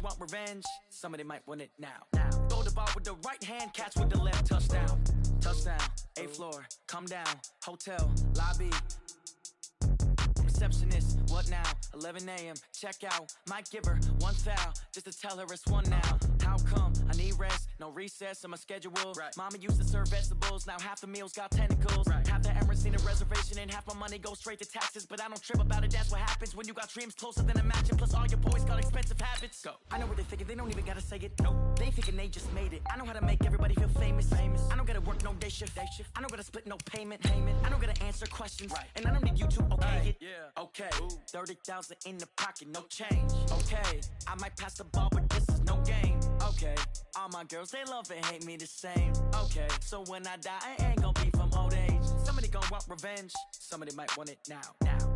want revenge. Somebody might want it now. Throw the ball with the right hand, catch with the left. Touchdown. Touchdown. 8th floor. Come down. Hotel. Lobby. Receptionist, what now? 11 a.m. Check out. Might give her one foul just to tell her it's one now. How come? I need rest, no recess in my schedule. Right. Mama used to serve vegetables, now half the meals got tentacles. Right. Half the Emirates need a reservation and half my money goes straight to taxes. But I don't trip about it, that's what happens when you got dreams closer than a matching. Plus all your boys got expensive habits. Go. I know what they thinking, they don't even gotta say it. Nope. They thinking they just made it. I know how to make everybody feel famous. I don't gotta work no day shift. I don't gotta split no payment. I don't gotta answer questions. Right. And I don't need you to okay it. Yeah. Okay. 30,000 in the pocket, no change. Okay. I might pass the ball, but this is no game. Okay. All my girls, they love and hate me the same. Okay. So when I die, I ain't gonna be from old age. Somebody gonna want revenge. Somebody might want it now.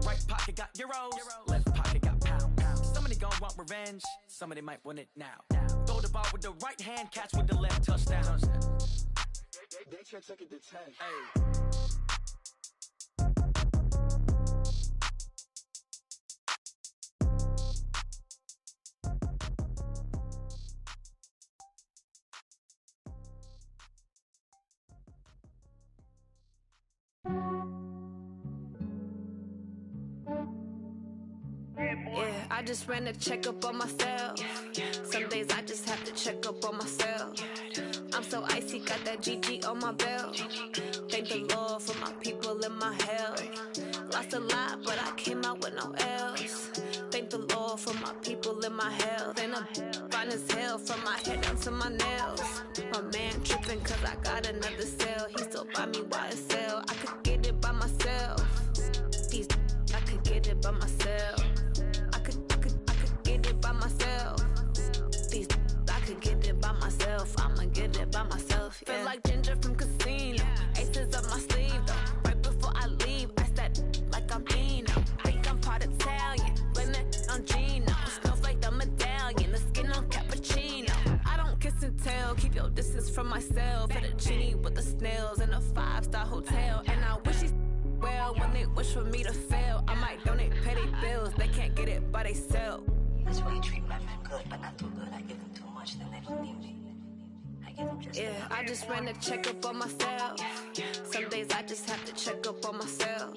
Right pocket got euros. Left pocket got pounds. Somebody gonna want revenge. Somebody might want it now. Throw the ball with the right hand, catch with the left. Touchdown. They check it to 10. Hey. Yeah, I just ran a checkup on myself. Some days I just have to check up on myself. I'm so icy, got that GG on my belt. Thank the Lord for my people and my health. Lost a lot, but I came out with no else. Thank the Lord for my people and my health. And I'm fine as hell from my head down to my nails. My man tripping cause I got another cell. He still buy me YSL. I could get it by myself. I could get it by myself. I could get it by myself. I could get it by myself. I'ma get it by myself. Yeah. Feel like Ginger from Casino. Aces up my sleeve though. Right before I leave, I said like I'm Dino. Think I'm part Italian. Blame it on Gino. Smells like the medallion. The skin on cappuccino. I don't kiss and tell. Keep your distance from myself. Fettuccine with the snails in a 5-star hotel. And I wish he's well when they wish for me to fail. I might donate, pay their bills. They can't get it by they sell. That's why you treat my men good, but not too good. I give them too much, then they don't need me. I give them just yeah, I just ran a checkup on myself. Some days I just have to check up on myself.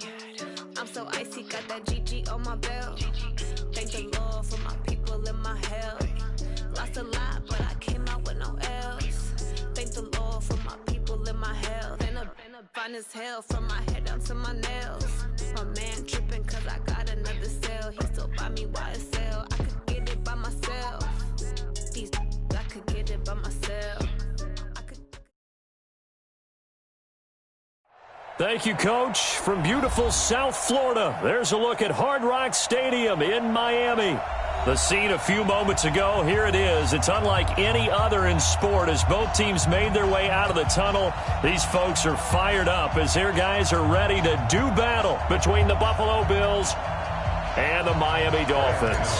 I'm so icy, got that GG on my belt. Thank the Lord for my people and my health. Lost a lot, but I came out with no else. Thank the Lord for my people and my health. And I'm fine as hell from my head down to my nails. My man tripping cause I got another cell. He still buy me YSL. I could get it by myself. I could get it by myself. Thank you, Coach. From beautiful South Florida, there's a look at Hard Rock Stadium in Miami. The scene a few moments ago, here it is. It's unlike any other in sport as both teams made their way out of the tunnel. These folks are fired up as their guys are ready to do battle between the Buffalo Bills and the Miami Dolphins.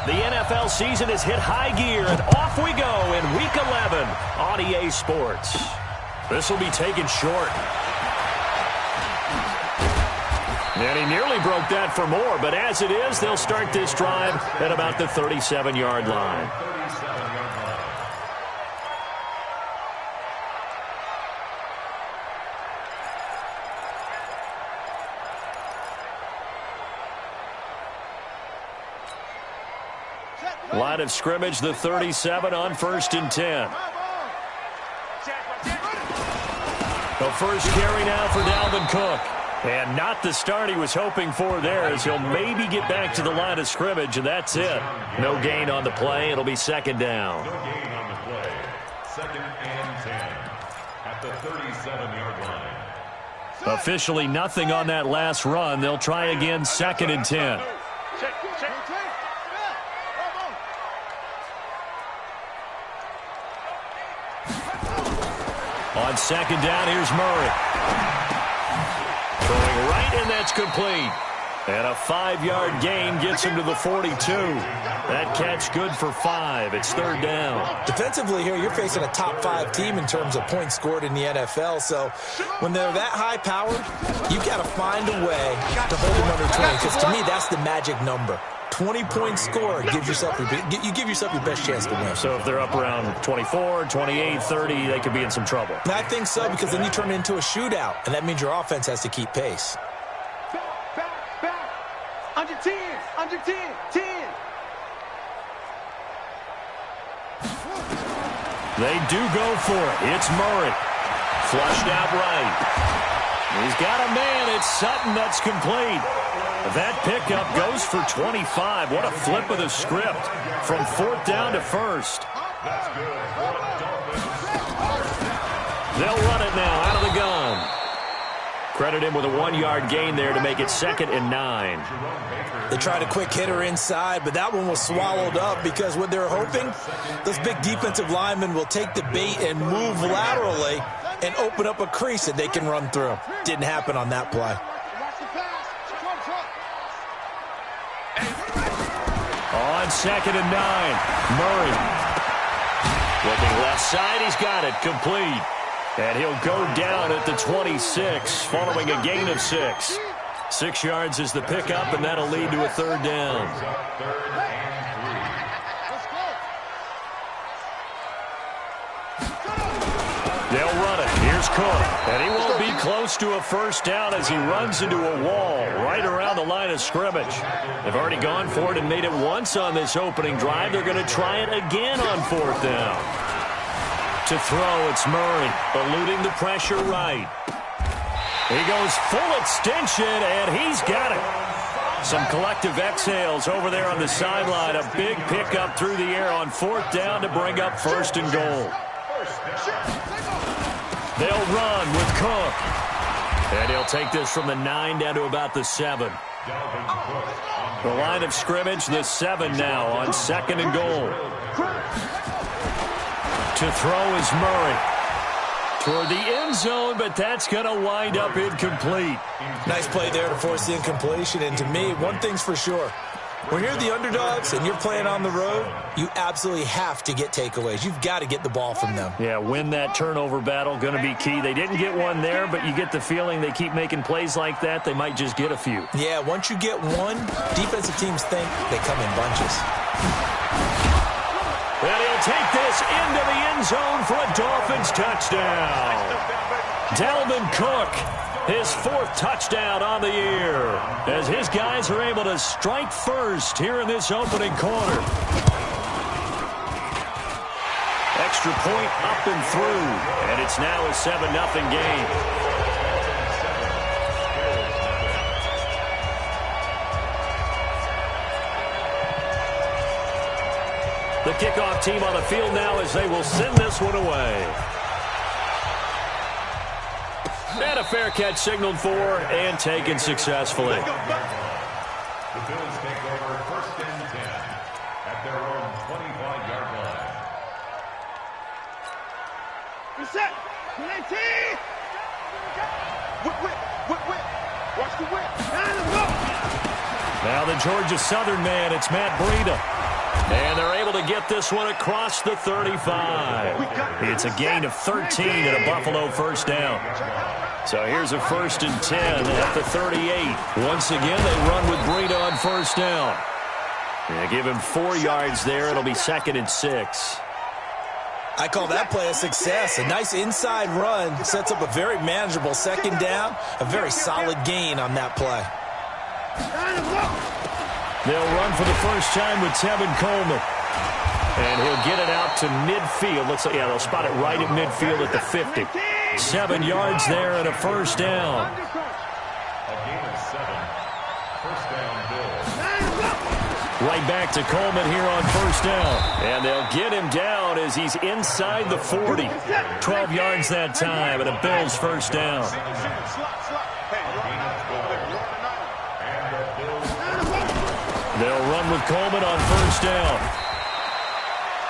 The NFL season has hit high gear, and off we go in Week 11 on EA Sports. This will be taken short. And he nearly broke that for more, but as it is, they'll start this drive at about the 37-yard line. Line of scrimmage, the 37 on 1st and 10. The first carry now for Dalvin Cook. And not the start he was hoping for there, as he'll maybe get back to the line of scrimmage, and that's it. No gain on the play. It'll be second down. No gain on the play. 2nd and 10 at the 37-yard line. Officially nothing on that last run. They'll try again 2nd and 10. On 2nd down, here's Murray. Throwing right, and that's complete. And a 5-yard gain gets him to the 42. That catch good for 5. It's 3rd down. Defensively here, you're facing a top 5 team in terms of points scored in the NFL. So when they're that high-powered, you've got to find a way to hold them under 20. Because to me, that's the magic number. 20-point score, you give yourself your best chance to win. So if they're up around 24, 28, 30, they could be in some trouble. And I think so, because then you turn it into a shootout, and that means your offense has to keep pace. Back. Under 10. 10. They do go for it. It's Murray. Flushed out right. He's got a man. It's Sutton that's complete. That pickup goes for 25. What a flip of the script from 4th down to 1st. They'll run it now out of the gun. Credit him with a 1-yard gain there to make it 2nd and 9. They tried a quick hitter inside, but that one was swallowed up because what they're hoping, those big defensive linemen will take the bait and move laterally and open up a crease that they can run through. Didn't happen on that play. On 2nd and 9, Murray. Looking left side, he's got it, complete. And he'll go down at the 26 following a gain of 6. 6 yards is the pickup, and that'll lead to a 3rd down. They'll run it. Here's Cook. And he won't be close to a 1st down as he runs into a wall right around the line of scrimmage. They've already gone for it and made it once on this opening drive. They're going to try it again on 4th down. To throw, it's Murray, eluding the pressure right. He goes full extension, and he's got it. Some collective exhales over there on the sideline. A big pickup through the air on 4th down to bring up 1st and goal. They'll run with Cook. And he'll take this from the 9 down to about the 7. The line of scrimmage, the 7 now on 2nd and goal. To throw is Murray. Toward the end zone, but that's going to wind up incomplete. Nice play there to force the incompletion. And to me, one thing's for sure. When you're the underdogs and you're playing on the road, you absolutely have to get takeaways. You've got to get the ball from them. Yeah, win that turnover battle, going to be key. They didn't get one there, but you get the feeling they keep making plays like that, they might just get a few. Yeah, once you get one, defensive teams think they come in bunches. And he'll take this into the end zone for a Dolphins touchdown. Dalvin Cook, his 4th touchdown on the year, as his guys are able to strike first here in this opening quarter. Extra point up and through, and it's now a 7-0 game. The kickoff team on the field now as they will send this one away. And a fair catch signaled for and taken successfully. The Bills take over 1st and 10 at their own 25-yard line. Reset. 19. Whip. Watch the whip. Now the Georgia Southern man, it's Matt Breida. And they're able to get this one across the 35. It's a gain of 13 and a Buffalo 1st down. So here's a 1st and 10 at the 38. Once again, they run with Breida on 1st down. They give him 4 yards there. It'll be 2nd and 6. I call that play a success. A nice inside run sets up a very manageable 2nd down. A very solid gain on that play. They'll run for the first time with Tevin Coleman. And he'll get it out to midfield. Looks like, yeah, they'll spot it right at midfield at the 50. 7 yards there and a 1st down. A gain of 7. 1st down, Bills. Right back to Coleman here on 1st down. And they'll get him down as he's inside the 40. 12 yards that time and a Bills 1st down. They'll run with Coleman on 1st down.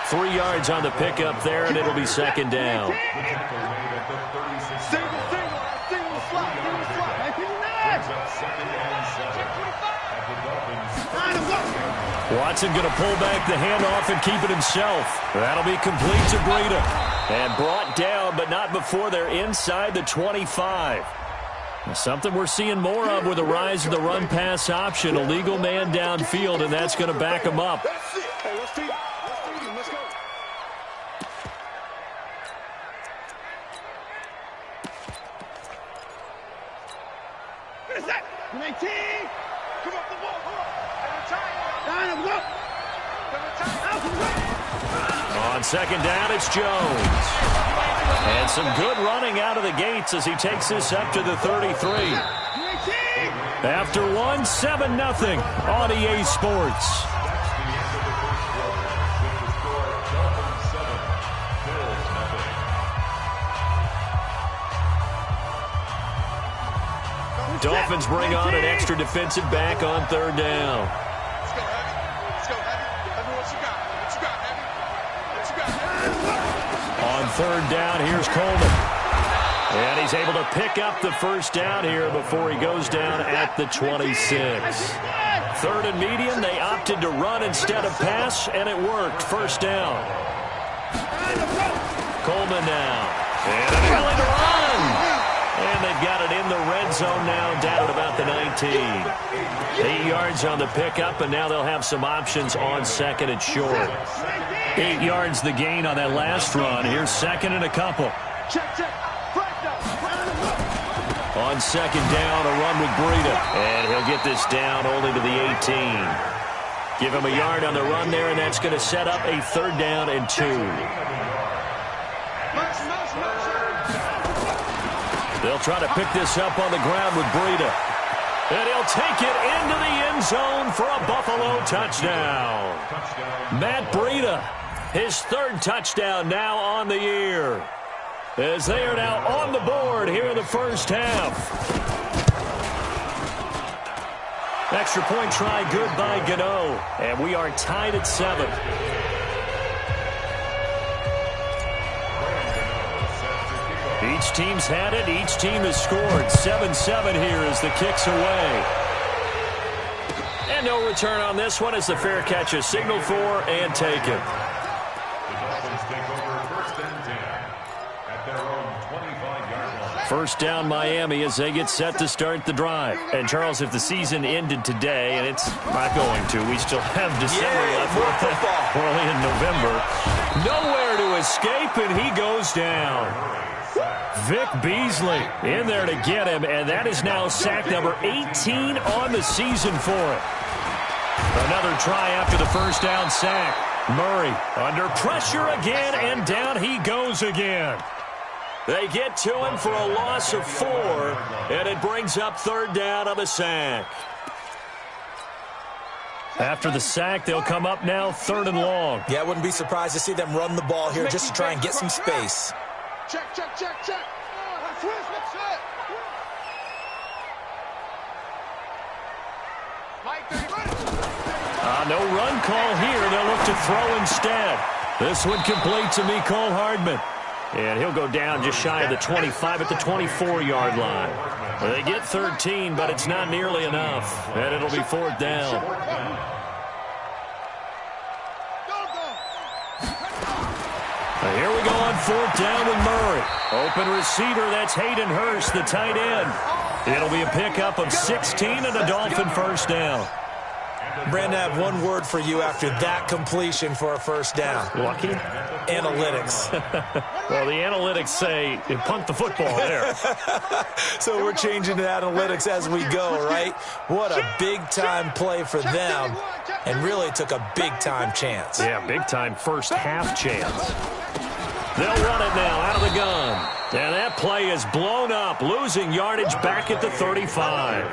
3 yards on the pickup there, and it'll be 2nd down. Watson going to pull back the handoff and keep it himself. That'll be complete to Breida. And brought down, but not before they're inside the 25. Something we're seeing more of with the rise of the run-pass option. A legal man downfield, and that's going to back him up. That's it. Hey, let's team. Let's go. What is that? 19. Come up the wall. Line up. On second down, it's Jones. And some good running out of the gates as he takes this up to the 33. After 7-0 on EA Sports. Dolphins bring on an extra defensive back on third down. Let's go, Heavy. Let's go, Heavy. Heavy, what you got? What you got, Heavy? What you got, Heavy? On third down, here's Coleman. And he's able to pick up the first down here before he goes down at the 26. Third and medium, they opted to run instead of pass, and it worked. First down. Coleman now. And a willing to run. And they've got it in the red zone now, down at about the 19. 8 yards on the pickup, and now they'll have some options on second and short. 8 yards the gain on that last run. Here's second and a couple. On second down, a run with Breida. And he'll get this down only to the 18. Give him a yard on the run there, and that's going to set up a third down and 2. They'll try to pick this up on the ground with Breida. And he'll take it into the end zone for a Buffalo touchdown. Matt Breida, his third touchdown now on the year. As they are now on the board here in the first half. Extra point try good by Gano. And we are tied at 7. Each team's had it. Each team has scored. 7-7 here as the kick's away. And no return on this one as the fair catch is signaled for and taken. The Dolphins take over first and 10 at their own 25-yard line. First down Miami as they get set to start the drive. And Charles, if the season ended today, and it's not going to, we still have December left. Early in November. Nowhere to escape, and he goes down. Vic Beasley in there to get him, and that is now sack number 18 on the season for it. Another try after the first down sack. Murray under pressure again, and down he goes again. They get to him for a loss of 4, and it brings up third down on the sack. After the sack, they'll come up now third and long. Yeah, I wouldn't be surprised to see them run the ball here just to try and get some space. Check. No run call here. They'll look to throw instead. This one complete to Mecole Hardman. And he'll go down just shy of the 25 at the 24-yard line. They get 13, but it's not nearly enough. And it'll be fourth down. Here we go on fourth down with Murray. Open receiver, that's Hayden Hurst, the tight end. It'll be a pickup of 16 and a Dolphin first down. Brandon, I have one word for you after that completion for a first down. Lucky? Analytics. Well, the analytics say punt the football there. So we're changing to analytics as we go, right? What a big-time play for them, and really took a big-time chance. Yeah, big-time first half chance. They'll run it now out of the gun. And that play is blown up, losing yardage back at the 35.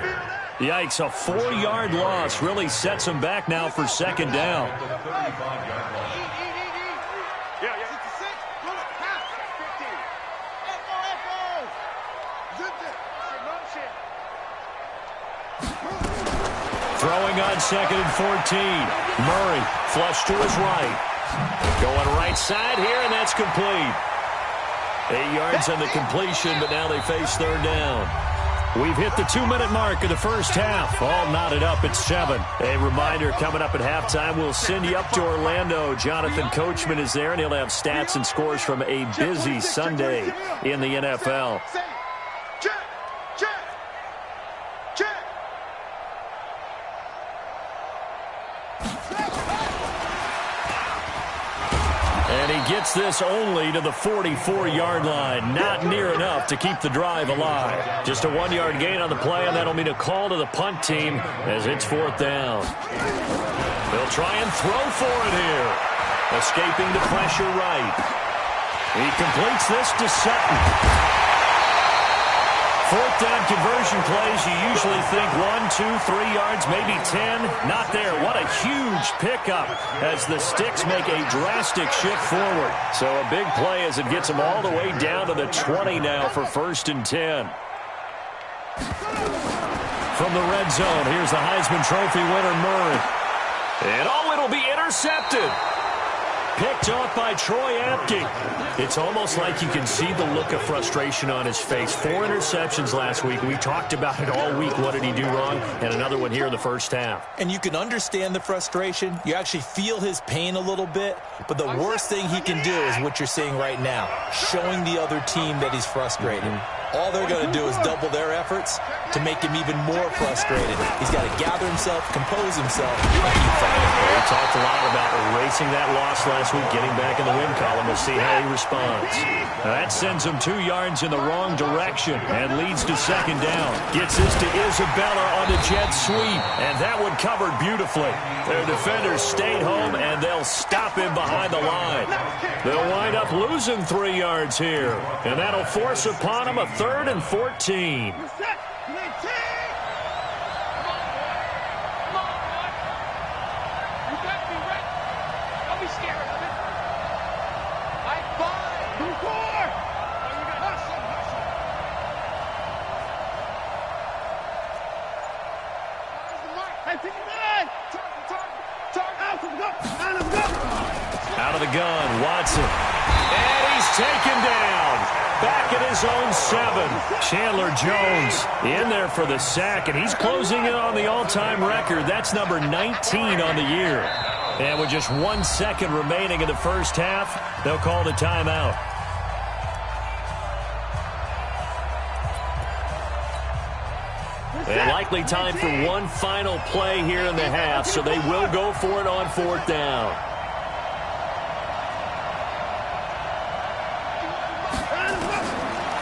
Yikes, a 4-yard loss really sets them back now for second down. Throwing on second and 14. Murray flush to his right. Going right side here, and that's complete. 8 yards on the completion, but now they face third down. We've hit the 2-minute mark of the first half. All knotted up at 7. A reminder, coming up at halftime, we'll send you up to Orlando. Jonathan Coachman is there, and he'll have stats and scores from a busy Sunday in the NFL. And he gets this only to the 44-yard line. Not near enough to keep the drive alive. Just a 1-yard gain on the play, and that'll mean a call to the punt team as it's 4th down. They'll try and throw for it here. Escaping the pressure right. He completes this to Sutton. 4th down conversion plays, you usually think 1, 2, 3 yards, maybe 10. Not there. What a huge pickup as the Sticks make a drastic shift forward. So a big play as it gets them all the way down to the 20 now for 1st and 10. From the red zone, here's the Heisman Trophy winner, Murray. And it'll be intercepted. Picked off by Troy Apke. It's almost like you can see the look of frustration on his face. 4 interceptions last week. We talked about it all week. What did he do wrong? And another one here in the first half. And you can understand the frustration. You actually feel his pain a little bit. But the worst thing he can do is what you're seeing right now, showing the other team that he's frustrated. All they're going to do is double their efforts to make him even more frustrated. He's got to gather himself, compose himself, and keep fighting. We talked a lot about erasing that loss last week, getting back in the win column. We'll see how he responds. Now that sends him 2 yards in the wrong direction and leads to 2nd down. Gets this to Isabella on the jet sweep, and that one covered beautifully. Their defenders stayed home, and they'll stop him behind the line. They'll wind up losing 3 yards here, and that'll force upon him a 3rd and 14. Out of the gun, Watson. And he's taken down. Back at his own 7. Chandler Jones in there for the sack, and he's closing in on the all-time record. That's number 19 on the year. And with just 1 second remaining in the first half, they'll call the timeout. And likely time for one final play here in the half, so they will go for it on 4th down.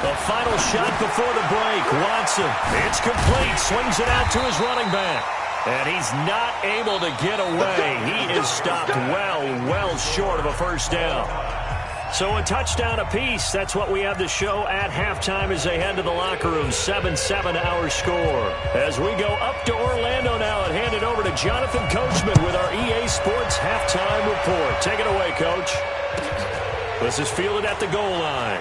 The final shot before the break. Watson, it's complete, swings it out to his running back. And he's not able to get away. He is stopped well short of a 1st down. So a touchdown apiece. That's what we have to show at halftime as they head to the locker room. 7-7 our score. As we go up to Orlando now and hand it over to Jonathan Coachman with our EA Sports halftime report. Take it away, Coach. This is fielded at the goal line.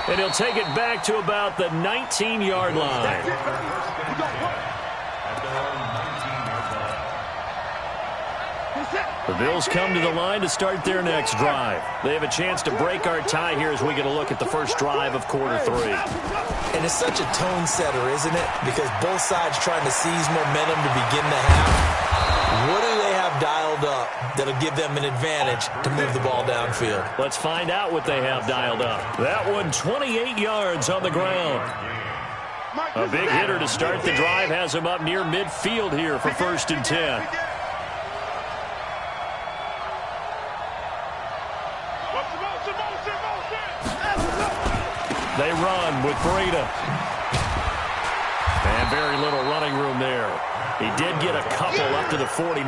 And he'll take it back to about the 19-yard line. The Bills come to the line to start their next drive. They have a chance to break our tie here as we get a look at the first drive of quarter 3. And it's such a tone setter, isn't it? Because both sides trying to seize momentum to begin the half. What do they have dialed up that'll give them an advantage to move the ball downfield? Let's find out what they have dialed up. That one 28 yards on the ground. A big hitter to start the drive has him up near midfield here for 1st and 10. They run with Breida. And very little running room there. He did get a couple up to the 49.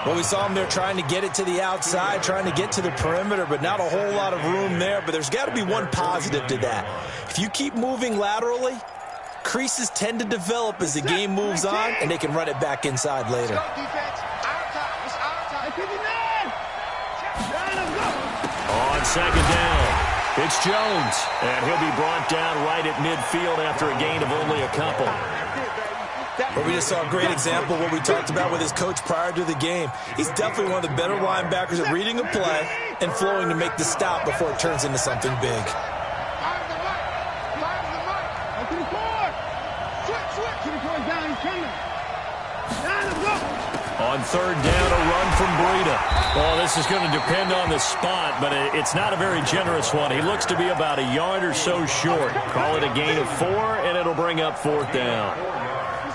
Well, we saw him there trying to get it to the outside, trying to get to the perimeter, but not a whole lot of room there. But there's got to be one positive to that. If you keep moving laterally, creases tend to develop as the game moves on, and they can run it back inside later. On 2nd down. It's Jones, and he'll be brought down right at midfield after a gain of only a couple. Well, we just saw a great example of what we talked about with his coach prior to the game. He's definitely one of the better linebackers at reading a play and flowing to make the stop before it turns into something big. On 3rd down, a run from Breida. Well, this is going to depend on the spot, but it's not a very generous one. He looks to be about a yard or so short. Call it a gain of 4, and it'll bring up 4th down.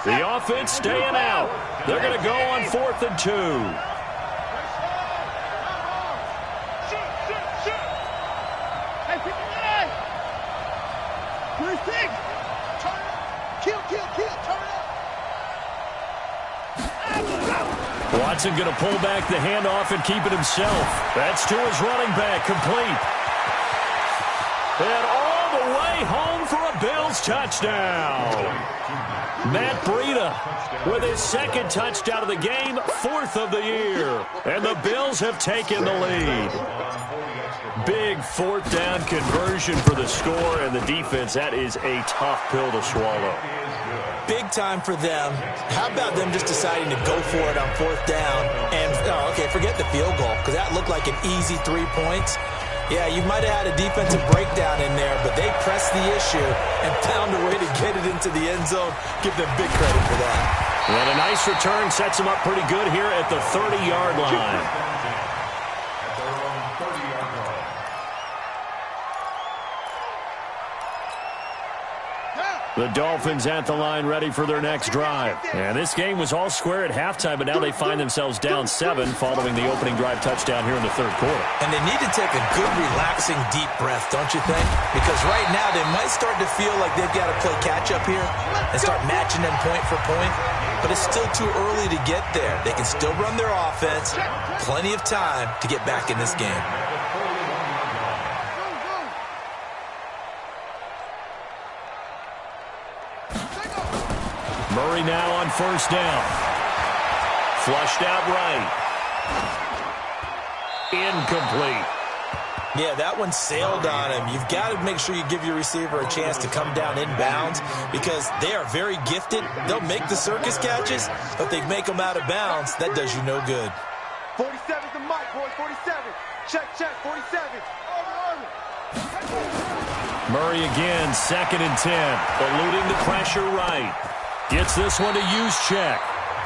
The offense staying out. They're going to go on 4th and 2. Watson going to pull back the handoff and keep it himself. That's to his running back, complete. And all the way home for a Bills touchdown. Matt Breida with his second touchdown of the game, 4th of the year. And the Bills have taken the lead. Big 4th down conversion for the score, and the defense, that is a tough pill to swallow. Big time for them. How about them just deciding to go for it on 4th down? And, forget the field goal, because that looked like an easy 3 points. Yeah, you might have had a defensive breakdown in there, but they pressed the issue and found a way to get it into the end zone. Give them big credit for that. And a nice return sets them up pretty good here at the 30-yard line. The Dolphins at the line ready for their next drive. And this game was all square at halftime, but now they find themselves down 7 following the opening drive touchdown here in the 3rd quarter. And they need to take a good, relaxing, deep breath, don't you think? Because right now they might start to feel like they've got to play catch-up here and start matching them point for point. But it's still too early to get there. They can still run their offense. Plenty of time to get back in this game. Murray now on 1st down. Flushed out right. Incomplete. Yeah, that one sailed on him. You've got to make sure you give your receiver a chance to come down inbounds because they are very gifted. They'll make the circus catches, but they make them out of bounds. That does you no good. 47's the mic, boys. 47. Check, 47. Over. Murray again, 2nd and 10. Eluding the pressure right. Gets this one to Juszczyk.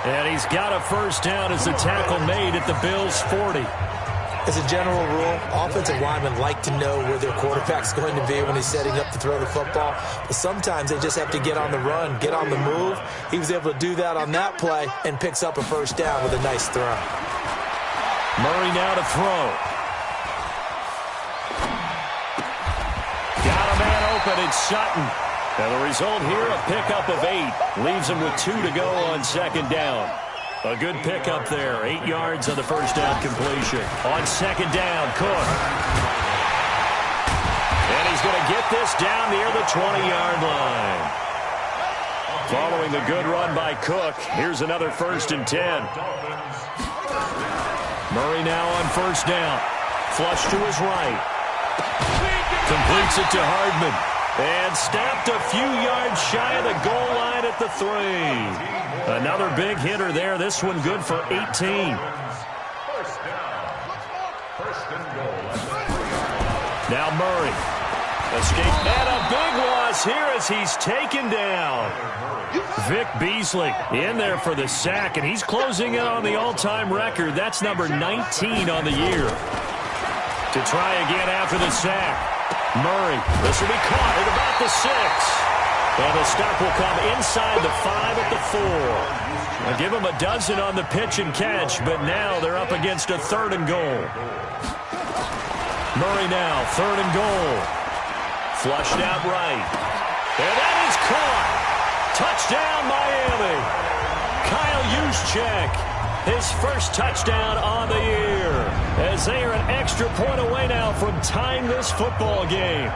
And he's got a 1st down as the tackle made at the Bills' 40. As a general rule, offensive linemen like to know where their quarterback's going to be when he's setting up to throw the football. But sometimes they just have to get on the run, get on the move. He was able to do that on that play and picks up a 1st down with a nice throw. Murray now to throw. Got a man open, it's Sutton. And the result here, a pickup of 8. Leaves him with 2 to go on 2nd down. A good pickup there. 8 yards on the 1st down completion. On 2nd down, Cook. And he's going to get this down near the 20-yard line. Following the good run by Cook, here's another 1st and 10. Murray now on 1st down. Flush to his right. Completes it to Hardman. And snapped a few yards shy of the goal line at the 3. Another big hitter there. This one good for 18. 1st down. 1st and goal. Now Murray. Escape. And a big loss here as he's taken down. Vic Beasley in there for the sack, and he's closing in on the all-time record. That's number 19 on the year. To try again after the sack. Murray, this will be caught at about the 6. And the stop will come inside the 5 at the 4. I'll give him a dozen on the pitch and catch, but now they're up against a 3rd and goal. Murray now, 3rd and goal. Flushed out right. And that is caught. Touchdown, Miami. Kyle Juszczyk, his 1st touchdown on the year, as they are an extra point away now from tying this football game.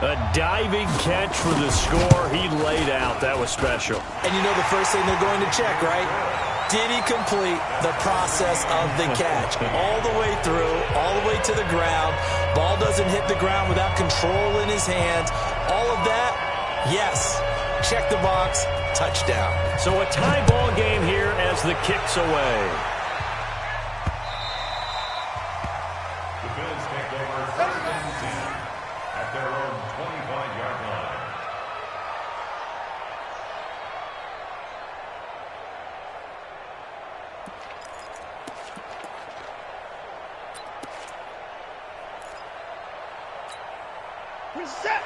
A diving catch for the score. He laid out. That was special. And you know the first thing they're going to check, right? Did he complete the process of the catch? All the way through, all the way to the ground. Ball doesn't hit the ground without control in his hands. All of that, yes. Check the box. Touchdown. So a tie ball game here as the kick's away. The Bills take over 3rd and 10 at their own 25-yard line.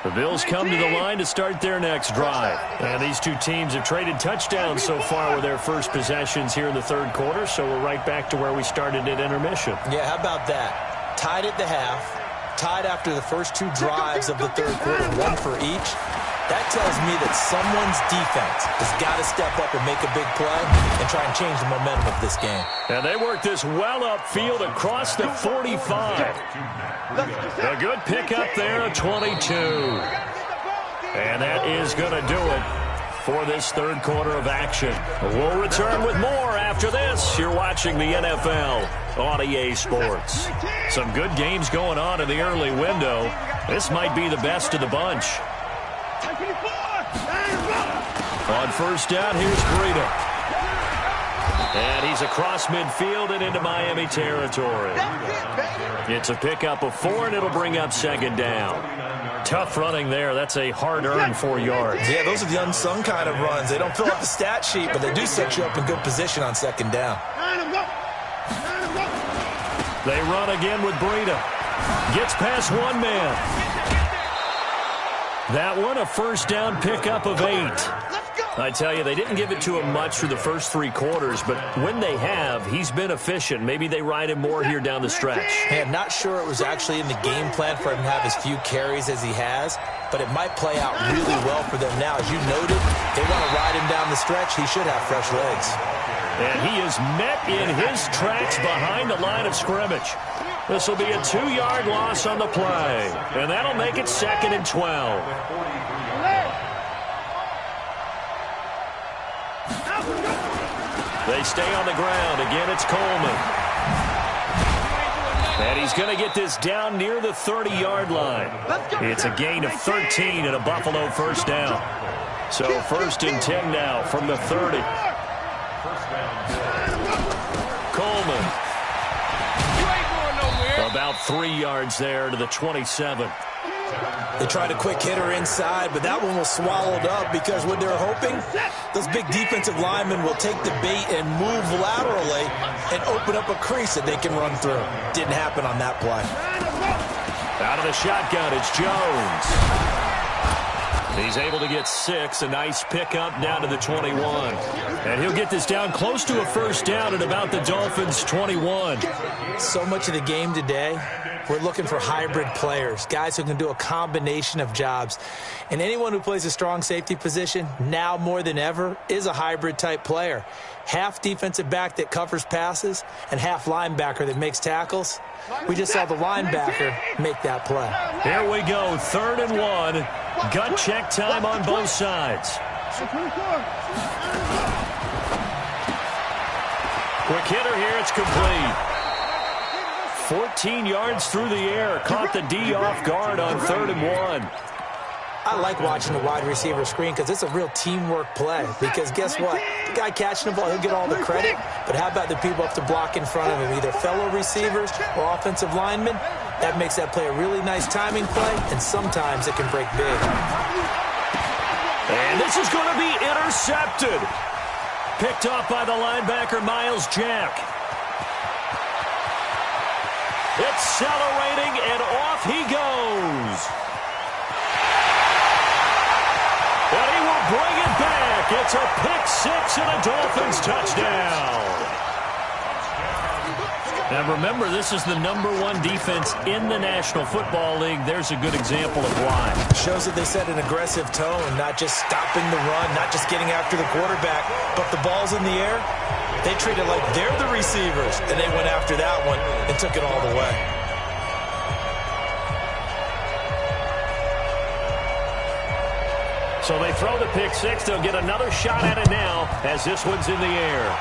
The Bills come to the line to start their next drive. And these two teams have traded touchdowns so far with their first possessions here in the 3rd quarter, so we're right back to where we started at intermission. Yeah, how about that? Tied at the half, tied after the first 2 drives of the 3rd quarter, 1 for each. That tells me that someone's defense has got to step up and make a big play and try and change the momentum of this game. And they work this well upfield across the 45. A good pickup there, a 22. And that is going to do it for this third quarter of action. We'll return with more after this. You're watching the NFL on EA Sports. Some good games going on in the early window. This might be the best of the bunch. On first down, here's Breida. And he's across midfield and into Miami territory. It's a pickup of 4, and it'll bring up second down. Tough running there. That's a hard-earned 4 yards. Yeah, those are the unsung kind of runs. They don't fill up the stat sheet, but they do set you up in good position on second down. They run again with Breida. Gets past one man. That one, a first down pickup of 8. I tell you, they didn't give it to him much through the first 3 quarters, but when they have, he's been efficient. Maybe they ride him more here down the stretch. Hey, I'm not sure it was actually in the game plan for him to have as few carries as he has, but it might play out really well for them now. As you noted, they want to ride him down the stretch. He should have fresh legs. And he is met in his tracks behind the line of scrimmage. This will be a 2-yard loss on the play, and that'll make it 2nd and 12. They stay on the ground. Again, it's Coleman. And he's going to get this down near the 30-yard line. It's a gain of 13 and a Buffalo first down. So 1st and 10 now from the 30. Coleman. About 3 yards there to the 27. They tried a quick hitter inside, but that one was swallowed up because what they're hoping, those big defensive linemen will take the bait and move laterally and open up a crease that they can run through. Didn't happen on that play. Out of the shotgun, it's Jones. He's able to get 6, a nice pickup down to the 21. And he'll get this down close to a first down at about the Dolphins' 21. So much of the game today, we're looking for hybrid players, guys who can do a combination of jobs. And anyone who plays a strong safety position, now more than ever, is a hybrid-type player. Half defensive back that covers passes and half linebacker that makes tackles. We just saw the linebacker make that play. Here we go, 3rd and 1. Gut check time on both sides. Quick hitter here, it's complete. 14 yards through the air. Caught the D off guard on 3rd and 1. I like watching the wide receiver screen because it's a real teamwork play. Because guess what? The guy catching the ball, he'll get all the credit. But how about the people up to block in front of him, either fellow receivers or offensive linemen? That makes that play a really nice timing play, and sometimes it can break big. And this is going to be intercepted. Picked off by the linebacker, Miles Jack. Accelerating, and off he goes. And he will bring it back. It's a pick 6 and a Dolphins touchdown. Now remember, this is the #1 defense in the National Football League. There's a good example of why. Shows that they set an aggressive tone, not just stopping the run, not just getting after the quarterback, but the ball's in the air. They treat it like they're the receivers, and they went after that one and took it all the way. So they throw the pick 6. They'll get another shot at it now as this one's in the air.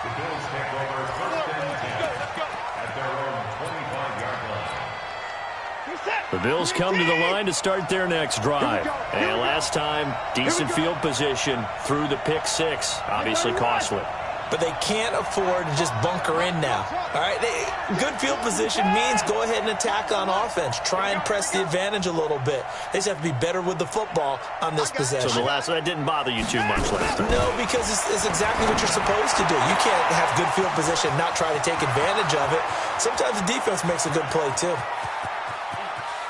The Bills take over 1st and 10 at their own 25-yard line. The Bills come to the line to start their next drive. And last time, decent field position through the pick 6. Obviously costly. But they can't afford to just bunker in now. All right, good field position means go ahead and attack on offense. Try and press the advantage a little bit. They just have to be better with the football on this possession. So the last that didn't bother you too much last time? No, because it's exactly what you're supposed to do. You can't have good field position and not try to take advantage of it. Sometimes the defense makes a good play, too.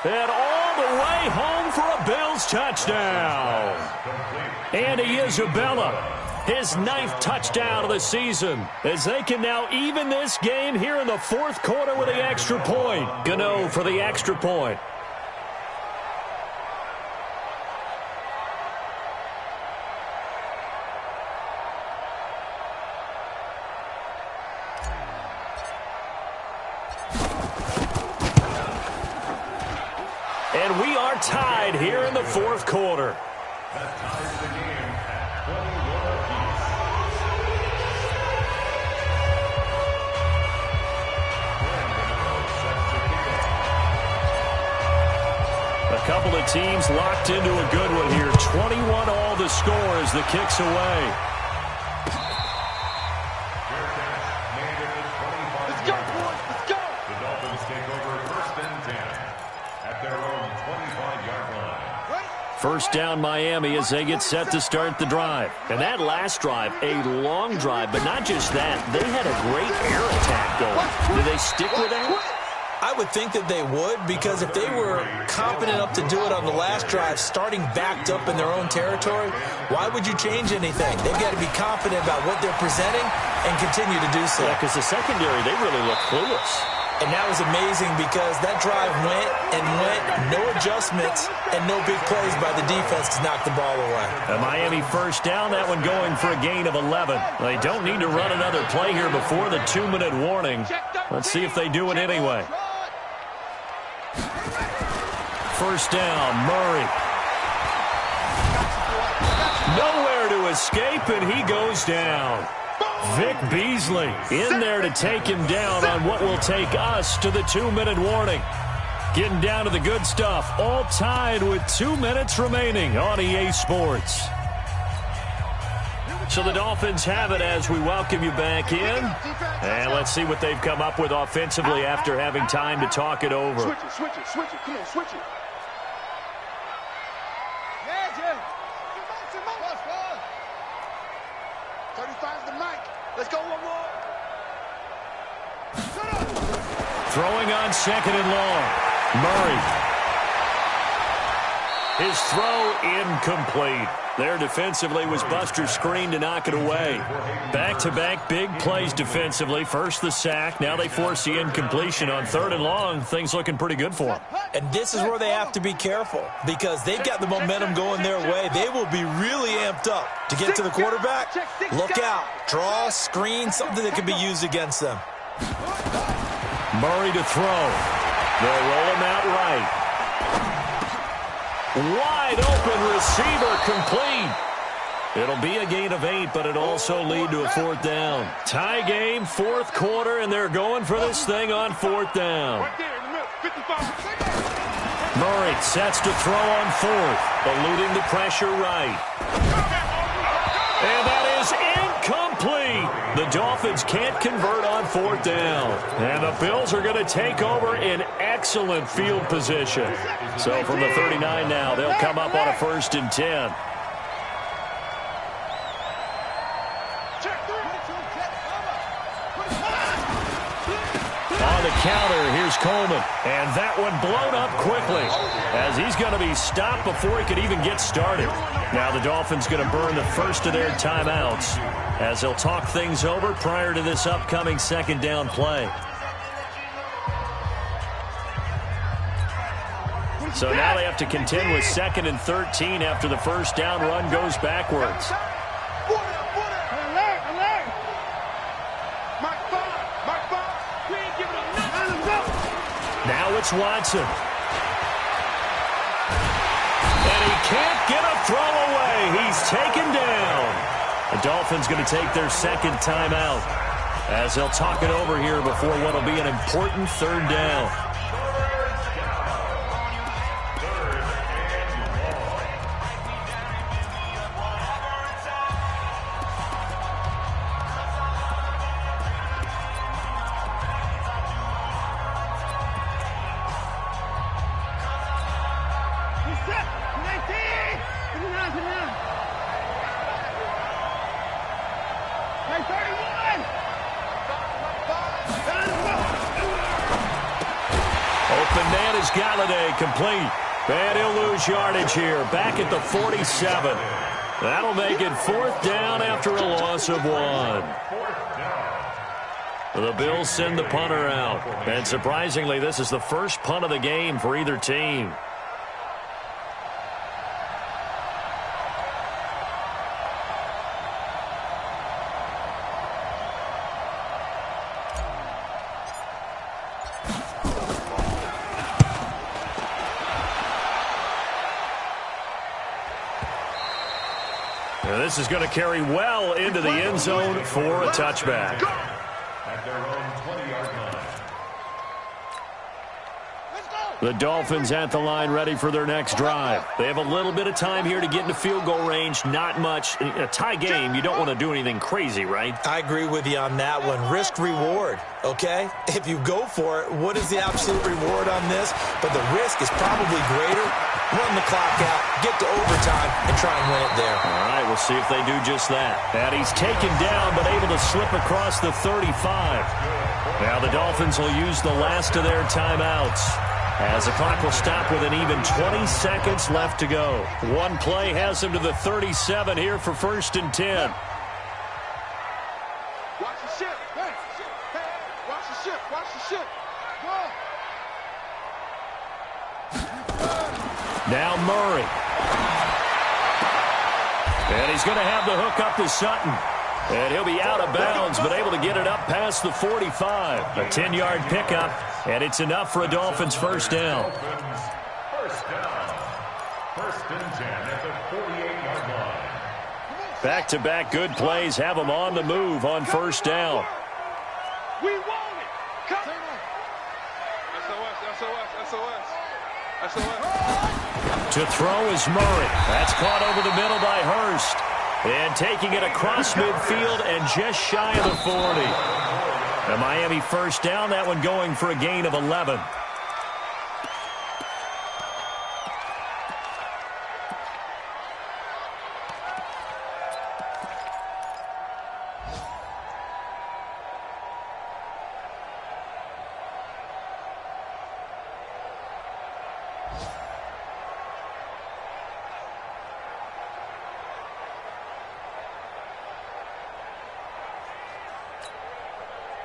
And all the way home for a Bills touchdown. Andy Isabella His 9th touchdown of the season, as they can now even this game here in the 4th quarter with the extra point. Gano for the extra point. And we are tied here in the 4th quarter. That ties the game at 21 apiece. A couple of teams locked into a good one here. 21 all the score as the kick's away. Let's go, boys. Let's go. The Dolphins take over 1st and 10 at their own 25-yard line. First down Miami as they get set to start the drive. And that last drive, a long drive, but not just that. They had a great air attack going. Do they stick with that? I would think that they would, because if they were confident enough to do it on the last drive, starting backed up in their own territory, why would you change anything? They've got to be confident about what they're presenting and continue to do so. Yeah, because the secondary, they really look clueless. And that was amazing because that drive went and went, no adjustments, and no big plays by the defense to knock the ball away. A Miami first down, that one going for a gain of 11. They don't need to run another play here before the 2-minute warning. Let's see if they do it anyway. First down, Murray. Nowhere to escape, and he goes down. Vic Beasley in there to take him down on what will take us to the 2-minute warning. Getting down to the good stuff, all tied with 2 minutes remaining on EA Sports. So the Dolphins have it as we welcome you back in. And let's see what they've come up with offensively after having time to talk it over. Switch it, switch it, switch it. Come on, switch it. Yeah, Jim. 35's the mic. Let's go one more. Throwing on 2nd and long. Murray. His throw incomplete. There defensively was Buster screen to knock it away. Back-to-back big plays defensively. First the sack. Now they force the incompletion on 3rd and long. Things looking pretty good for them. And this is where they have to be careful because they've got the momentum going their way. They will be really amped up to get to the quarterback. Look out. Draw, screen, something that can be used against them. Murray to throw. They'll roll him out right. Wide open receiver complete. It'll be a gain of 8, but it'll also lead to a 4th down. Tie game, 4th quarter, and they're going for this thing on 4th down. Murray sets to throw on 4th, eluding the pressure right. And that is incomplete. The Dolphins can't convert on 4th down. And the Bills are going to take over in excellent field position. So from the 39 now, they'll come up on a 1st and 10. On the counter, here's Coleman. And that one blown up quickly as he's going to be stopped before he could even get started. Now the Dolphins going to burn the first of their timeouts as they'll talk things over prior to this upcoming 2nd down play. So now they have to contend with 2nd and 13 after the first down run goes backwards. Now it's Watson. And he can't get a throw away. He's taken down. The Dolphins going to take their 2nd timeout as they'll talk it over here before what will be an important 3rd down. Complete. And he'll lose yardage here. Back at the 47. That'll make it 4th down after a loss of 1. The Bills send the punter out. And surprisingly, this is the first punt of the game for either team. And this is going to carry well into the end zone for a touchback. At their own 20-yard line. The Dolphins at the line ready for their next drive. They have a little bit of time here to get into field goal range. Not much. In a tie game, you don't want to do anything crazy, right? I agree with you on that one. Risk reward, okay? If you go for it, what is the absolute reward on this? But the risk is probably greater. Run the clock out, get to overtime, and try and win it there. All right, we'll see if they do just that. And he's taken down, but able to slip across the 35. Now the Dolphins will use the last of their timeouts, as the clock will stop with an even 20 seconds left to go. One play has him to the 37 here for 1st and 10. Watch the ship. Hey, watch the ship. Watch the ship. Go. Now Murray. And he's going to have the hook up to Sutton. And he'll be out of bounds, but able to get it up past the 45. A 10-yard pickup, and it's enough for a Dolphins first down. First down. 1st and 10 at the 48-yard line. Back-to-back good plays have them on the move on first down. We want it. Come on. SOS. To throw is Murray. That's caught over the middle by Hurst. And taking it across midfield and just shy of the 40. The Miami first down, that one going for a gain of 11.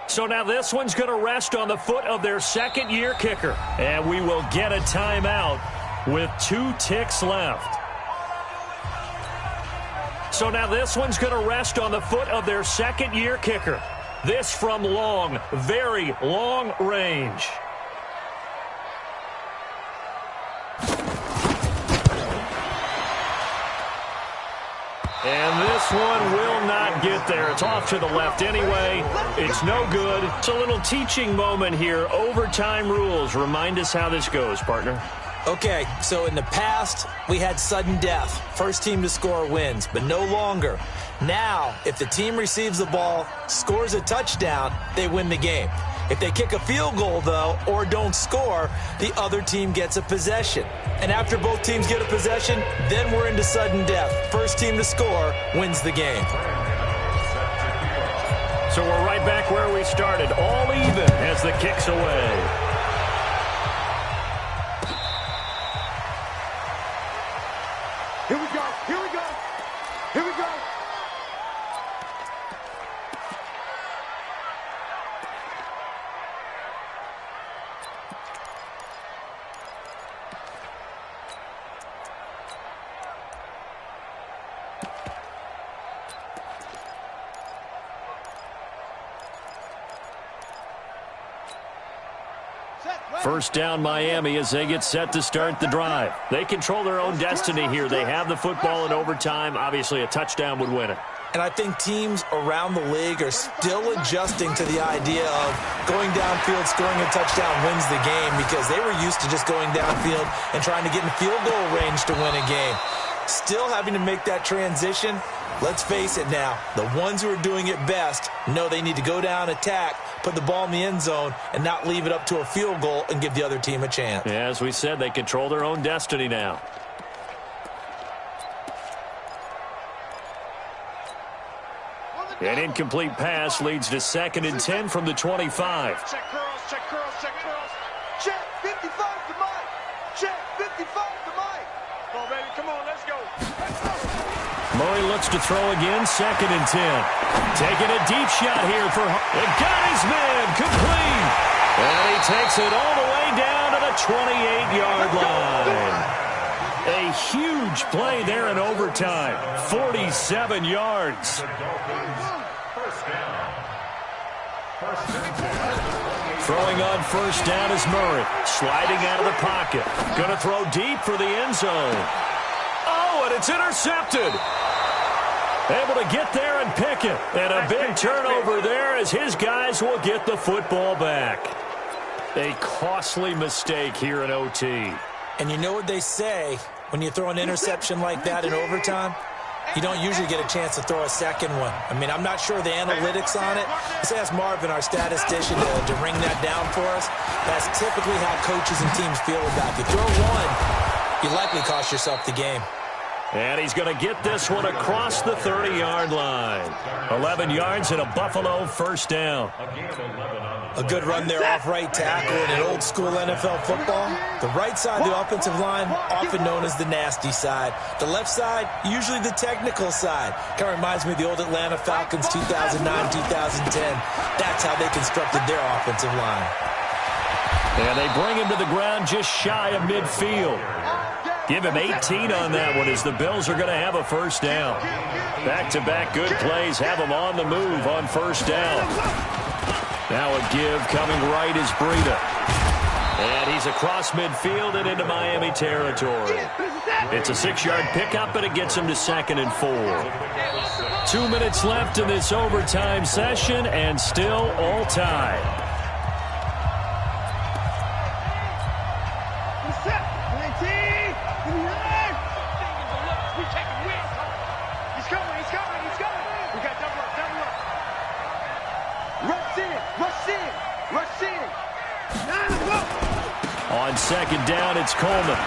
So now this one's going to rest on the foot of their second-year kicker. And we will get a timeout with 2 ticks left. So now this one's going to rest on the foot of their second-year kicker. This from long, very long range. And this one will not get there. It's off to the left anyway. It's no good. It's a little teaching moment here. Overtime rules. Remind us how this goes, partner. Okay, so in the past, we had sudden death. First team to score wins, but no longer. Now, if the team receives the ball, scores a touchdown, they win the game. If they kick a field goal, though, or don't score, the other team gets a possession. And after both teams get a possession, then we're into sudden death. First team to score wins the game. So we're right back where we started, all even as the kick's away. Here we go. Here we go. Here we go. First down Miami as they get set to start the drive. They control their own destiny here. They have the football in overtime. Obviously, a touchdown would win it. And I think teams around the league are still adjusting to the idea of going downfield, scoring a touchdown wins the game, because they were used to just going downfield and trying to get in field goal range to win a game. Still having to make that transition. Let's face it now, the ones who are doing it best know they need to go down, attack, put the ball in the end zone, and not leave it up to a field goal and give the other team a chance. Yeah, as we said, they control their own destiny now. An incomplete pass leads to 2nd and 10 from the 25. Check curls, check curls, check curls. Check 55 to Mike. Check 55 to Mike. Come on, baby. Come on, let's go. Let's go. Murray looks to throw again, 2nd and 10. Taking a deep shot here for and got his man complete. And he takes it all the way down to the 28-yard line. A huge play there in overtime. 47 yards. Throwing on 1st down is Murray. Sliding out of the pocket. Going to throw deep for the end zone. Oh, and it's intercepted. Able to get there and pick it. And a big turnover there as his guys will get the football back. A costly mistake here in OT. And you know what they say, when you throw an interception like that in overtime, you don't usually get a chance to throw a second one. I mean, I'm not sure the analytics on it. Let's ask Marvin, our statistician, to ring that down for us. That's typically how coaches and teams feel about it. You throw one, you likely cost yourself the game. And he's going to get this one across the 30-yard line. 11 yards and a Buffalo 1st down. A good run there off right tackle in an old-school NFL football. The right side of the offensive line, often known as the nasty side. The left side, usually the technical side. Kind of reminds me of the old Atlanta Falcons 2009-2010. That's how they constructed their offensive line. And they bring him to the ground just shy of midfield. Give him 18 on that one as the Bills are going to have a 1st down. Back-to-back good plays have them on the move on 1st down. Now a give coming right is Breida. And he's across midfield and into Miami territory. It's a 6-yard pickup, but it gets him to 2nd and 4. 2 minutes left in this overtime session, and still all tied. On 2nd down, it's Coleman.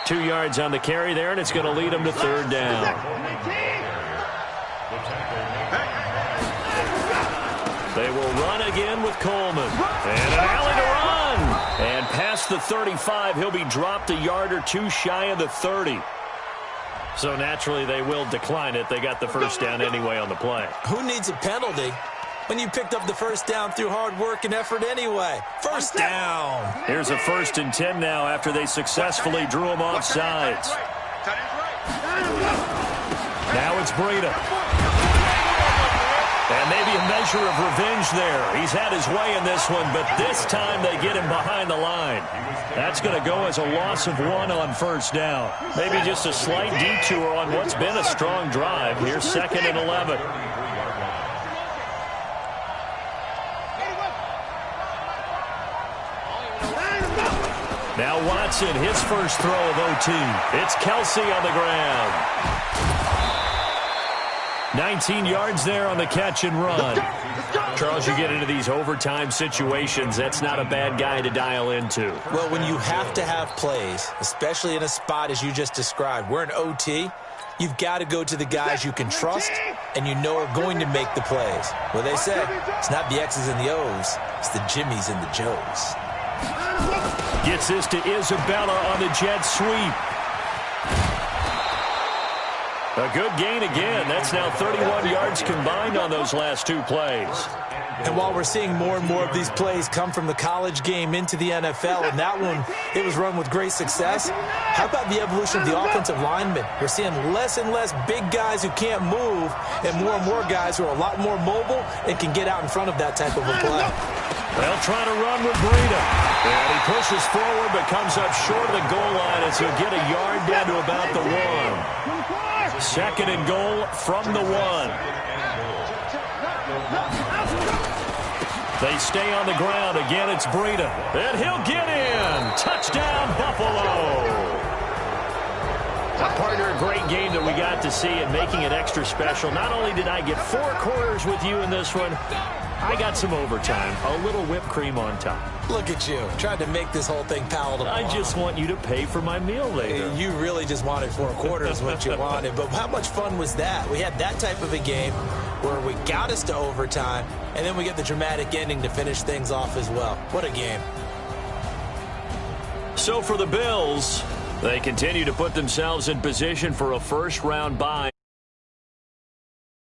2 yards on the carry there, and it's going to lead him to 3rd down. They will run again with Coleman. And an alley to run. And past the 35, he'll be dropped a yard or 2 shy of the 30. So naturally, they will decline it. They got the 1st down anyway on the play. Who needs a penalty when you picked up the 1st down through hard work and effort anyway? 1st down. Here's a 1st and 10 now after they successfully drew him off sides. Now it's Breida. And maybe a measure of revenge there. He's had his way in this one, but this time they get him behind the line. That's going to go as a loss of 1 on 1st down. Maybe just a slight detour on what's been a strong drive. Here's 2nd and 11. Now Watson, his first throw of OT. It's Kelsey on the ground. 19 yards there on the catch and run. Charles, you get into these overtime situations, that's not a bad guy to dial into. Well, when you have to have plays, especially in a spot as you just described, we're in OT, you've got to go to the guys you can trust and you know are going to make the plays. Well, they say it's not the X's and the O's, it's the Jimmies and the Joes. Gets this to Isabella on the jet sweep. A good gain again. That's now 31 yards combined on those last 2 plays. And while we're seeing more and more of these plays come from the college game into the NFL, and that one, it was run with great success, how about the evolution of the offensive linemen? We're seeing less and less big guys who can't move and more guys who are a lot more mobile and can get out in front of that type of a play. They'll try to run with Breida. And he pushes forward but comes up short of the goal line as he'll get a yard down to about the 1. 2nd and goal from the 1. They stay on the ground. Again, it's Breida. And he'll get in. Touchdown, Buffalo. Partner, a great game that we got to see and making it extra special. Not only did I get 4 quarters with you in this one, I got some overtime, a little whipped cream on top. Look at you, trying to make this whole thing palatable. I just want you to pay for my meal later. You really just wanted 4 quarters what you wanted, but how much fun was that? We had that type of a game where we got us to overtime, and then we get the dramatic ending to finish things off as well. What a game. So for the Bills, They continue to put themselves in position for a first-round bye.